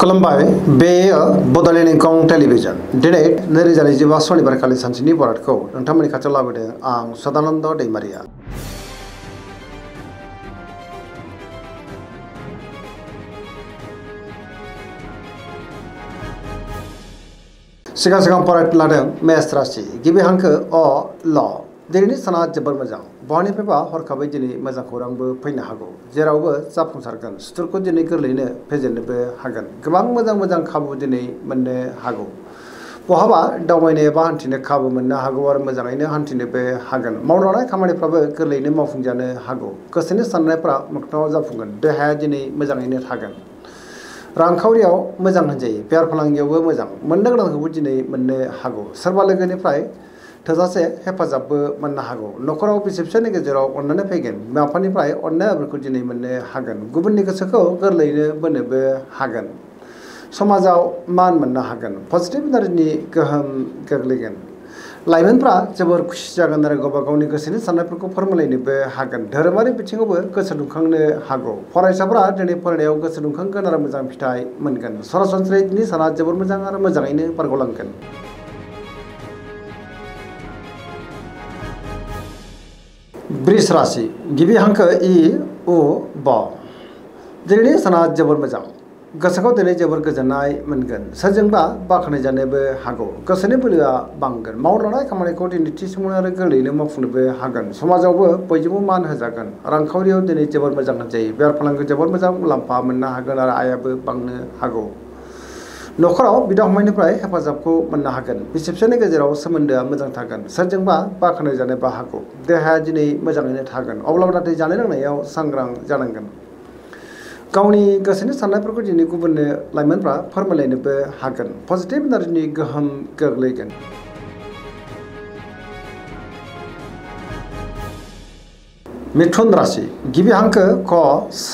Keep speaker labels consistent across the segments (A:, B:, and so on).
A: खुलुमबाय बेयो बड'लेण्ड इंखं टेलिभिजन दिनै 2025 सनिबार खालि सानसेनि बरादखौ नोंथांमोननि खाथियाव लाबोदों आं सदानन्द दैमारिया। सिगां फरायनो लादों मेष राशि गिबि हांखो अ ल दिनैनि साना जोबोर मोजां बहानिफ्रायबा हरखाबै दिनै मोजां खौरांबो फैनो हागौ जेरावबो जाफुंसारगोन सुथुरखौ दिनै गोरलैयैनो फेजेननोबो हागोन गोबां मोजां खाबु दिनै मोननो हागौ बहाबा दावबायनो एबा हान्थिनो खाबु मोननो हागौ आरो मोजाङैनो हान्थिनोबो हागोन मावनो लानाय खामानिफ्राबो गोरलैयैनो मावफुंजानो हागौ गोसोनि साननायफ्रा मोगथाङाव जाफुंगोन देहाया दिनै मोजाङैनो थागोन रांखावरियाव मोजां होनजायो बेफार फालांगियावबो मोजां मोननो गोनांखौबो दिनै मोननो हागौ सोरबा लोगोनिफ्राय थोजासे हेफाजाबबो मोननो हागौ न'खराव बिसि फिसायनि गेजेराव अननानै फैगोन बिमा बिफानिफ्राय अननाय आबोरखौ दिनै मोननो हागोन गुबुननि गोसोखौ गोरलैयैनो बोनोबो हागोन समाजाव मान मोननो हागोन पजिटिभ एनार्जिनि गोहोम गोग्लैगोन लाइमोनफ्रा जोबोर खुसि जागोन आरो गावबा गावनि गोसोनि साननायफोरखौ फोरमायलायनोबो हागोन धोरोमारि बिथिङावबो गोसो दुंखांनो हागौ फरायसाफोरा दिनै फरायनायाव गोसो दुंखांगोन आरो मोजां फिथाइ मोनगोन सरासनस्रायै दिनै साना जोबोर मोजां आरो मोजाङैनो बारग'लांगोन। वृष राशि गिबि हांखो इ उ ब दिनैनि साना जोबोर मोजां गोसोखौ दिनै जोबोर गोजोननाय मोनगोन सोरजोंबा बाख्नायजानोबो हागौ गोसोनि बोलोआ बांगोन मावनो लानाय खामानिखौ दिनै थि समावनो आरो गोरलैयैनो मावफुंनोबो हागोन समाजावबो बयजोंबो मान होजागोन रांखावरियाव दिनै जोबोर मोजां होनजायो बेफार फालांगियाव जोबोर मोजां मुलाम्फा मोननो हागोन आरो आयाबो बांनो हागौ न'खराव बिदा फंबायनिफ्राय हेफाजाबखौ मोननो हागोन बिसि फिसायनि गेजेराव सोमोन्दोआ मोजां थागोन सोरजोंबा बाख्नायजानोबो हागौ देहाया दिनै मोजाङैनो थागोन अब्लाबो नाथाय जानाय लोंनायाव सांग्रां जानांगोन गावनि गोसोनि साननायफोरखौ दिनै गुबुननो लाइमोनफ्रा फोरमायलायनोबो हागोन पजिटिभ एनार्जिनि गोहोम गोग्लैगोन। मिथुन राशि गिबि हांखो क स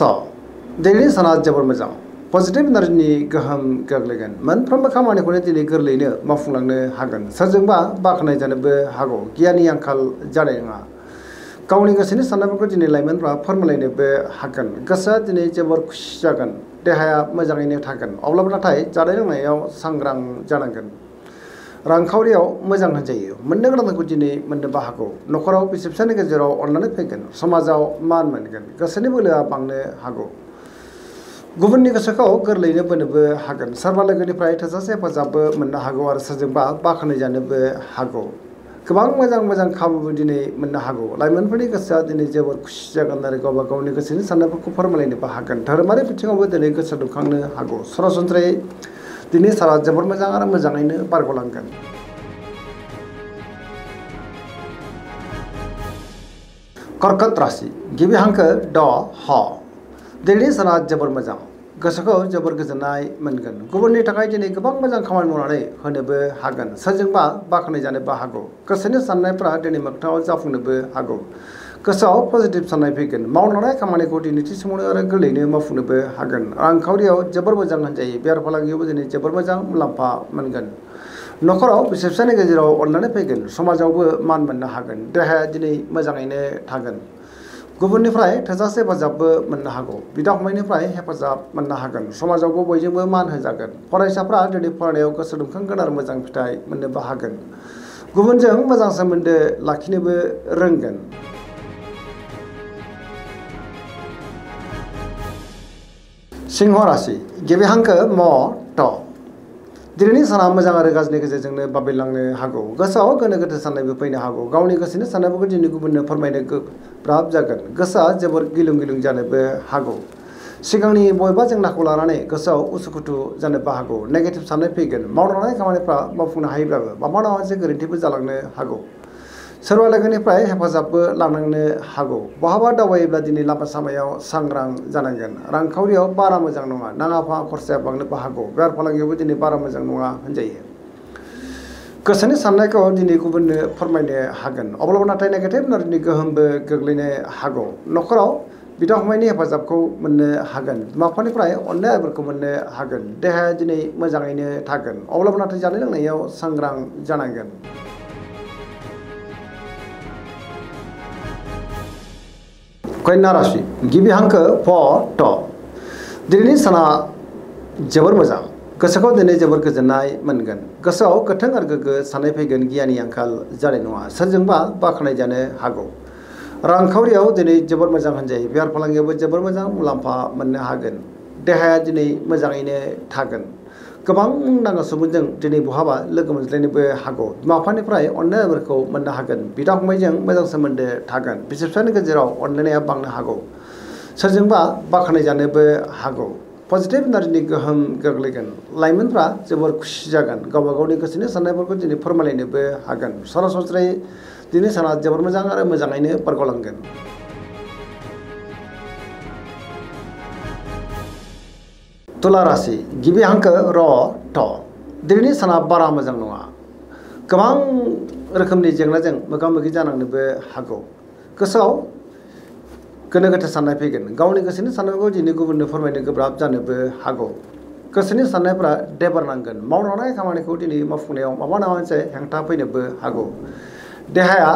A: दिनैनि साना जोबोर मोजां पजिटिभ एनार्जिनि गोहोम गोग्लैगोन मोनफ्रोमबो खामानिखौनो दिनै गोरलैयैनो मावफुंलांनो हागोन सोरजोंबा बाख्नायजानोबो हागौ गियाननि आंखाल जानाय नङा गावनि गोसोनि साननायफोरखौ दिनै लाइमोनफ्रा फोरमायलायनोबो हागोन गोसोआ दिनै जोबोर खुसि जागोन देहाया मोजाङैनो थागोन अब्लाबो नाथाय जानाय लोंनायाव सांग्रां जानांगोन रांखावरियाव मोजां होनजायो मोननो गोनांखौ दिनै मोननोबो हागौ न'खराव बिसि फिसायनि गेजेराव अननानै फैगोन समाजाव मान मोनगोन गोसोनि बोलोआ बांनो हागौ गुबुननि गोसोखौ गोरलैयैनो बोनोबो हागोन सोरबा लोगोनिफ्राय थोजासे हेफाजाबबो मोननो हागौ आरो सोरजोंबा बाख्नायजानोबो हागौ गोबां मोजां खाबुबो दिनै मोननो हागौ लाइमोनफोरनि गोसोआ दिनै जोबोर खुसि जागोन आरो गावबा गावनि गोसोनि साननायफोरखौ फोरमायलायनोबो हागोन धोरोमारि बिथिङावबो दिनै गोसो दुंखांनो हागौ सरासनस्रायै दिनै साना जोबोर मोजां आरो मोजाङैनो बारग'लांगोन। कर्कट राशि गिबि हांखो ड ह दिनैनि साना जोबोर मोजां गोसोखौ जोबोर गोजोननाय मोनगोन गुबुननि थाखाय दिनै गोबां मोजां खामानि मावनानै होनोबो हागोन सोरजोंबा बाख्नायजानोबो हागौ गोसोनि साननायफ्रा दिनै मोगथाङाव जाफुंनोबो हागौ गोसोआव पजिटिभ साननाय फैगोन मावनो लानाय खामानिखौ दिनै थि समावनो आरो गोरलैयैनो मावफुंनोबो हागोन रांखावरियाव जोबोर मोजां होनजायो बेफार फालांगियावबो दिनै जोबोर मोजां मुलाम्फा मोनगोन न'खराव बिसि फिसायनि गेजेराव अननानै फैगोन समाजावबो मान मोननो हागोन देहाया दिनै मोजाङैनो थागोन गुबुननिफ्राय थोजासे हेफाजाबबो मोननो हागौ बिदा फंबायनिफ्राय हेफाजाब मोननो हागोन समाजावबो बयजोंबो मान होजागोन फरायसाफ्रा दिनै फरायनायाव गोसो दुंखांगोन आरो मोजां फिथाइ मोननोबो हागोन गुबुनजों मोजां सोमोन्दो लाखिनोबो रोंगोन। सिंह राशि गिबि हांखो म ट दिनैनि साना मोजां आरो गाज्रिनि गेजेरजोंनो बाबेलांनो हागौ गोसोआव गोनो गोथो साननायबो फैनो हागौ गावनि गोसोनि साननायफोरखौ दिनै गुबुननो फोरमायनो गोब्राब जागोन गोसोआ जोबोर गिलुं जानोबो हागौ सिगांनि बबेबा जेंनाखौ लानानै गोसोआव उसुखुथु जानोबो हागौ नेगेटिभ साननाय फैगोन मावनो लानाय खामानिफ्रा मावफुंनो हायोब्लाबो माबा नङा मोनसे गोरोन्थिबो जालांनो हागौ सोरबा लोगोनिफ्राय हेफाजाबबो लानांनो हागौ बहाबा दावबायोब्ला दिनै लामा सामायाव सांग्रां जानांगोन रांखावरियाव बारा मोजां नङा नाङा फाङा खरसाया बांनोबो हागौ बेफार फालांगियावबो दिनै बारा मोजां नङा होनजायो गोसोनि साननायखौ दिनै गुबुननो फोरमायनो हागोन अब्लाबो नाथाय नेगेटिभ एनार्जिनि गोहोमबो गोग्लैनो हागौ न'खराव बिदा फंबायनि हेफाजाबखौ मोननो हागोन बिमा बिफानिफ्राय अननाय आबोरखौ मोननो हागोन देहाया दिनै मोजाङैनो थागोन अब्लाबो नाथाय जानाय लोंनायाव सांग्रां जानांगोन। कन्या राशि गिबि हांखो फ ट दिनैनि साना जोबोर मोजां गोसोखौ दिनै जोबोर गोजोननाय मोनगोन गोसोआव गोथों आरो गोग्गो साननाय फैगोन गियाननि आंखाल जानाय नङा सोरजोंबा बाख्नाय जानो हागौ रांखावरियाव दिनै जोबोर मोजां होनजायो बेफार फालांगियावबो जोबोर मोजां मुलाम्फा मोननो हागोन देहाया दिनै मोजाङैनो थागोन गोबां मुंदांखा सुबुंजों दिनै बहाबा लोगो मोनज्लायनोबो हागौ बिमा बिफानिफ्राय अननायफोरखौ मोननो हागोन बिदा फंबायजों मोजां सोमोन्दो थागोन बिसि फिसायनि गेजेराव अनलायनाया बांनो हागौ सोरजोंबा बाख्नाय जानोबो हागौ पजिटिभ एनार्जिनि गोहोम गोग्लैगोन लाइमोनफ्रा जोबोर खुसि जागोन गावबा गावनि गोसोनि साननायफोरखौ दिनै फोरमायलायनोबो हागोन सरासनस्रायै दिनै साना जोबोर मोजां आरो मोजाङैनो बारग'लांगोन तुला राशि गिबि हांखो र थ दिनैनि साना बारा मोजां नङा गोबां रोखोमनि जेंनाजों मोगा मोगि जानांनोबो हागौ गोसोआव गोनो गोथो साननाय फैगोन गावनि गोसोनि साननायखौ दिनै गुबुननो फोरमायनो गोब्राब जानोबो हागौ गोसोनि साननायफ्रा देबार नांगोन मावनो हानाय खामानिखौ दिनै मावफुंनायाव माबा मोनसे हेंथा फैनोबो हागौ देहाया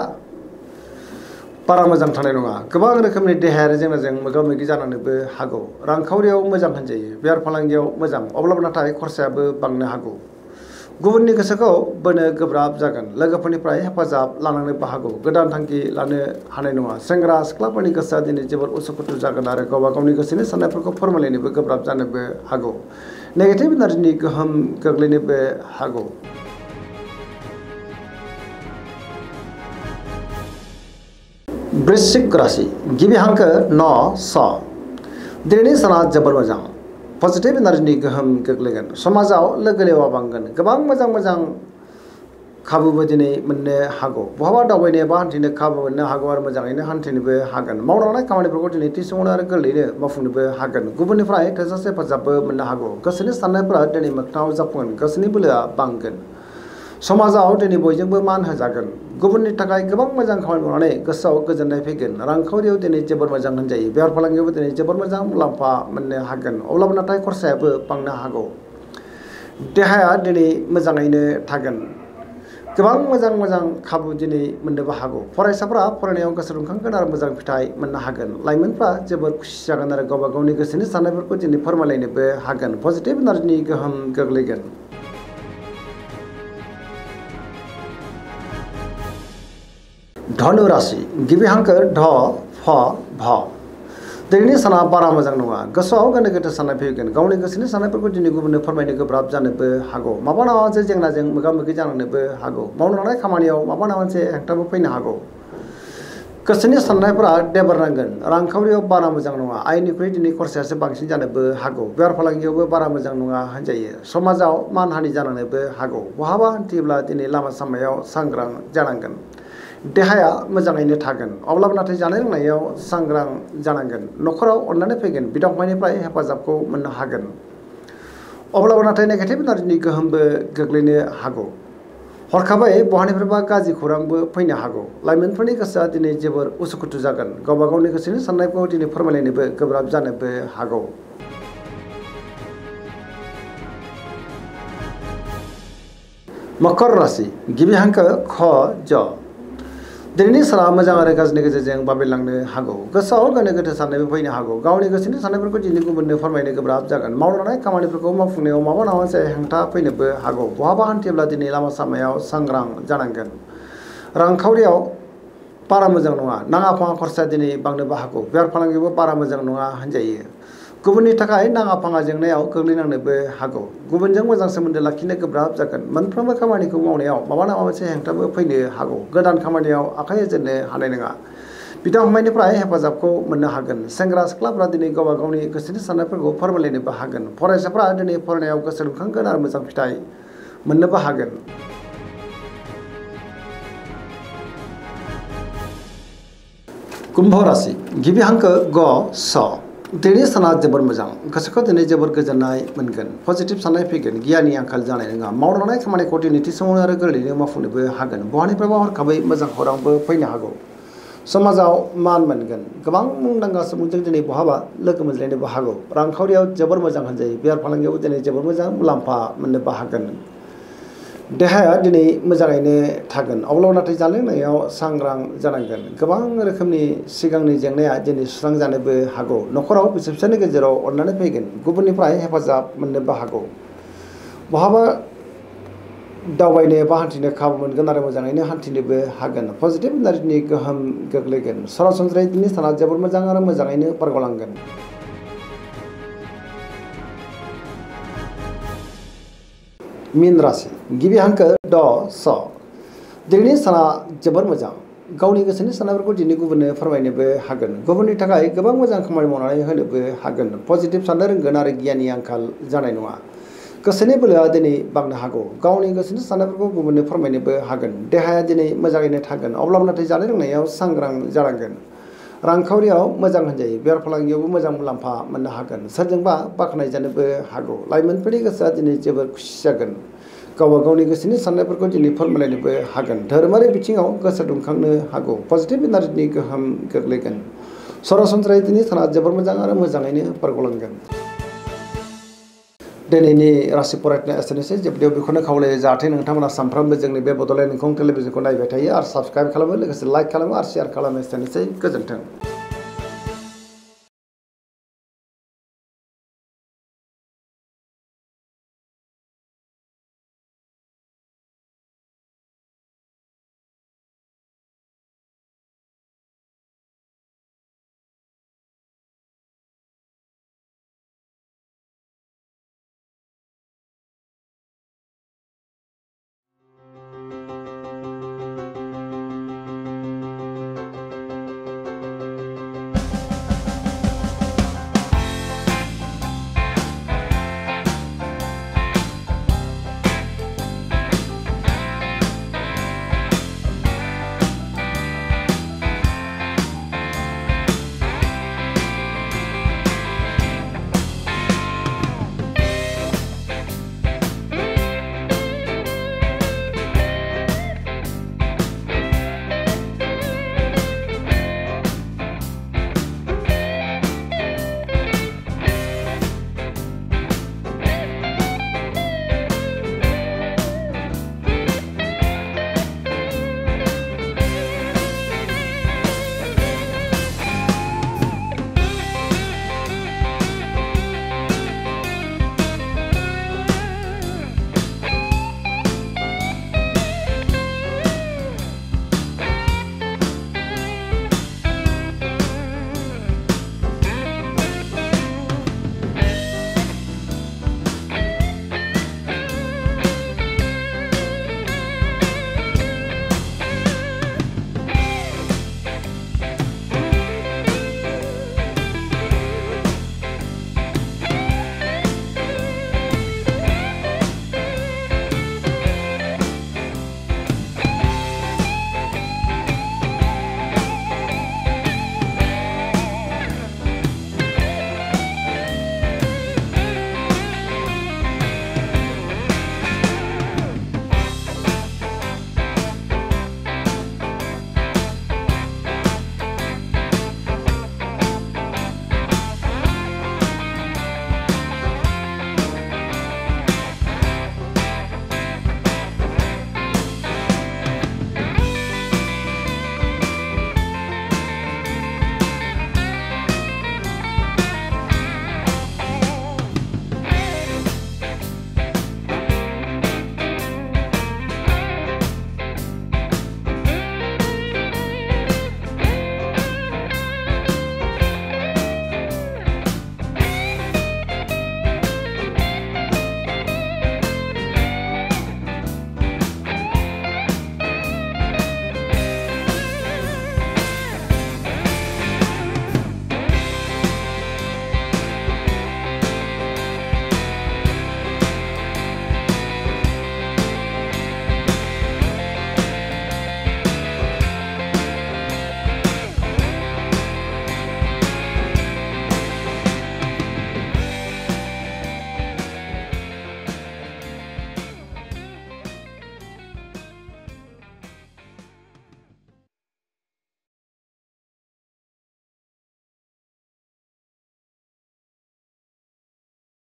A: बारा मोजां थानाय नङा गोबां रोखोमनि देहायारि जेंनाजों मोगा मोगि जानांनोबो हागौ रांखावरियाव मोजां होनजायो बेफार फालांगियाव मोजां अब्लाबो नाथाय खरसायाबो बांनो हागौ गुबुननि गोसोखौ बोनो गोब्राब जागोन लोगोफोरनिफ्राय हेफाजाब लानांनोबो हागौ गोदान थांखि लानो हानाय नङा सेंग्रा सिख्लाफोरनि गोसोआ दिनै जोबोर उसुखुथु जागोन आरो गावबा गावनि गोसोनि साननायफोरखौ फोरमायलायनोबो गोब्राब जानोबो हागौ नेगेटिभ एनार्जिनि गोहोम गोग्लैनोबो हागौ वृश्चिक राशि गिबि हांखो न स दिनैनि साना जोबोर मोजां पजिटिभ एनार्जिनि गोहोम गोग्लैगोन समाजाव लोगो लेवा बांगोन गोबां मोजां मोजां खाबुबो दिनै मोननो हागौ बहाबा दावबायनो एबा हान्थिनो खाबु मोननो हागौ आरो मोजाङैनो हान्थिनोबो हागोन मावनो हानाय खामानिफोरखौ दिनै थि समावनो आरो गोरलैयैनो मावफुंनोबो हागोन गुबुननिफ्राय थोजासे हेफाजाबबो मोननो हागौ गोसोनि साननायफोरा दिनै मोगथाङाव जाफुंगोन गोसोनि बोलोआ बांगोन समाजाव दिनै बयजोंबो मान होजागोन गुबुननि थाखाय गोबां मोजां खामानि मावनानै गोसोआव गोजोननाय फैगोन रांखावरियाव दिनै जोबोर मोजां होनजायो बेफार फालांगियावबो दिनै जोबोर मोजां मुलाम्फा मोननो हागोन अब्लाबो नाथाय खरसायाबो बांनो हागौ देहाया दिनै मोजाङैनो थागोन गोबां मोजां मोजां खाबु दिनै मोननोबो हागौ फरायसाफोरा फरायनायाव गोसो दुंखांगोन आरो मोजां फिथाइ मोननो हागोन लाइमोनफ्रा जोबोर खुसि जागोन आरो गावबा गावनि गोसोनि साननायफोरखौ दिनै फोरमायलायनोबो हागोन पजिटिभ एनार्जिनि गोहोम गोग्लैगोन धनु राशि गिबि हांखो ध फ भ दिनैनि साना बारा मोजां नङा गोसोआव गोनो गोथो साननाय फैगोन गावनि गोसोनि साननायफोरखौ दिनै गुबुननो फोरमायनो गोब्राब जानोबो हागौ माबा मोनसे जेंनाजों मोगा मोगि जानांनोबो हागौ मावनो हानाय खामानियाव माबा मोनसे हेंथाबो फैनो हागौ गोसोनि साननायफोरा देबार नांगोन रांखावरियाव बारा मोजां नङा आयनिख्रुइ दिनै खरसायासो बांसिन जानोबो हागौ बेफार फालांगियावबो बारा मोजां नङा होनजायो समाजाव मानहानि जानांनोबो हागौ बहाबा हान्थियोब्ला दिनै लामा सामायाव सांग्रां जानांगोन देहाया मोजाङैनो थागोन अब्लाबो नाथाय जानाय लोंनायाव सांग्रां जानांगोन न'खराव अननानै फैगोन बिदा फंबायनिफ्राय हेफाजाबखौ मोननो हागोन अब्लाबो नाथाय नेगेटिभ एनार्जिनि गोहोमबो गोग्लैनो हागौ हरखाबै बहानिफ्रायबा गाज्रि खौरांबो फैनो हागौ लाइमोनफोरनि गोसोआ दिनै जोबोर उसुखुथु जागोन गावबा गावनि गोसोनि साननायखौ दिनै फोरमायलायनोबो गोब्राब जानोबो हागौ मकर राशि गिबि हांखो ख ज दिनैनि साना मोजां आरो गाज्रिनि गेजेरजों बाबेलांनो हागौ गोसोआव गोनो गोथो साननायबो फैनो हागौ गावनि गोसोनि साननायफोरखौ दिनै गुबुननो फोरमायनो गोब्राब जागोन मावनो हानाय खामानिफोरखौ मावफुंनायाव माबा मोनसे हेंथा फैनोबो हागौ बहाबा हान्थियोब्ला दिनै लामा सामायाव सांग्रां जानांगोन रांखावरियाव बारा मोजां नङा नाङा फाङा खरसा दिनै बांनोबो हागौ बेफार फालांगियावबो बारा मोजां नङा होनजायो गुबुननि थाखाय नाङा फाङा जेंनायाव गोग्लैनांनोबो हागौ गुबुनजों मोजां सोमोन्दो लाखिनो गोब्राब जागोन मोनफ्रोमबो खामानिखौ मावनायाव माबा मोनसे हेंथाबो फैनो हागौ गोदान खामानियाव आखाइ होजेननो हानाय नङा बिदा फंबायनिफ्राय हेफाजाबखौ मोननो हागोन सेंग्रा सिख्लाफ्रा दिनै गावबा गावनि गोसोनि साननायफोरखौ फोरमायलायनोबो हागोन फरायसाफ्रा दिनै फरायनायाव गोसो दुंखांगोन आरो मोजां फिथाइ मोननोबो हागोन कुम्भ राशि गिबि हांखो ग स दिनैनि साना जोबोर मोजां गोसोखौ दिनै जोबोर गोजोननाय मोनगोन पजिटिभ साननाय फैगोन गियाननि आंखाल जानाय नङा मावनो हानाय खामानिखौ दिनै थि समावनो आरो गोरलैयैनो मावफुंनोबो हागोन बहानिफ्रायबा हरखाबै मोजां खौरांबो फैनो हागौ समाजाव मान मोनगोन गोबां मुंदांखा सुबुंजों दिनै बहाबा लोगो मोनज्लायनोबो हागौ रांखावरियाव जोबोर मोजां होनजायो बेफार फालांगियावबो दिनै जोबोर मोजां मुलाम्फा मोननोबो हागोन देहाया दिनै मोजाङैनो थागोन अब्लाबो नाथाय जानाय लोंनायाव सांग्रां जानांगोन गोबां रोखोमनि सिगांनि जेंनाया दिनै सुस्रांजानोबो हागौ न'खराव बिसि फिसायनि गेजेराव अननानै फैगोन गुबुननिफ्राय हेफाजाब मोननोबो हागौ बहाबा दावबायनो बा हान्थिनो खाबु मोनगोन आरो मोजाङैनो हान्थिनोबो हागोन पजिटिभ एनार्जिनि गोहोम गोग्लैगोन सरासनस्रायै दिनै साना जोबोर मोजां आरो मोजाङैनो बारग'लांगोन। मीन राशि गिबि हांखो ड स दिनैनि साना जोबोर मोजां गावनि गोसोनि साननायफोरखौ दिनै गुबुननो फोरमायनोबो हागोन गुबुननि थाखाय गोबां मोजां खामानि मावनानै होनोबो हागोन पजिटिभ साननो रोंगोन आरो गियाननि आंखाल जानाय नङा गोसोनि बोलोआ दिनै बांनो हागौ गावनि गोसोनि साननायफोरखौ गुबुननो फोरमायनोबो हागोन देहाया दिनै मोजाङैनो थागोन अब्लाबो नाथाय जानाय लोंनायाव सांग्रां जानांगोन रांखावरियाव मोजां होनजायो बेफार फालांगियावबो मोजां मुलाम्फा मोननो हागोन सोरजोंबा बाख्नाय जानोबो हागौ लाइमोनफोरनि गोसोआ दिनै जोबोर खुसि जागोन गावबा गावनि गोसोनि साननायफोरखौ दिनै फोरमायलायनोबो हागोन धोरोमारि बिथिङाव गोसो दुंखांनो हागौ पजिटिभ एनार्जिनि गोहोम गोग्लैगोन सरासनस्रायै दिनै साना जोबोर मोजां आरो मोजाङैनो बारग'लांगोन। दिनैनि राशि फरायनाया एसेनोसै जोबनायाव बेखौनो खावलायो जाहाथे नोंथांमोना सानफ्रोमबो जोंनि बे बड'लेण्ड इंखं टेलिभिजनखौ नायबाय थायो आरो साबस्क्राइब खालामो लोगोसे लाइक खालामो आरो शेयार खालामो एसेनोसै गोजोन्थों।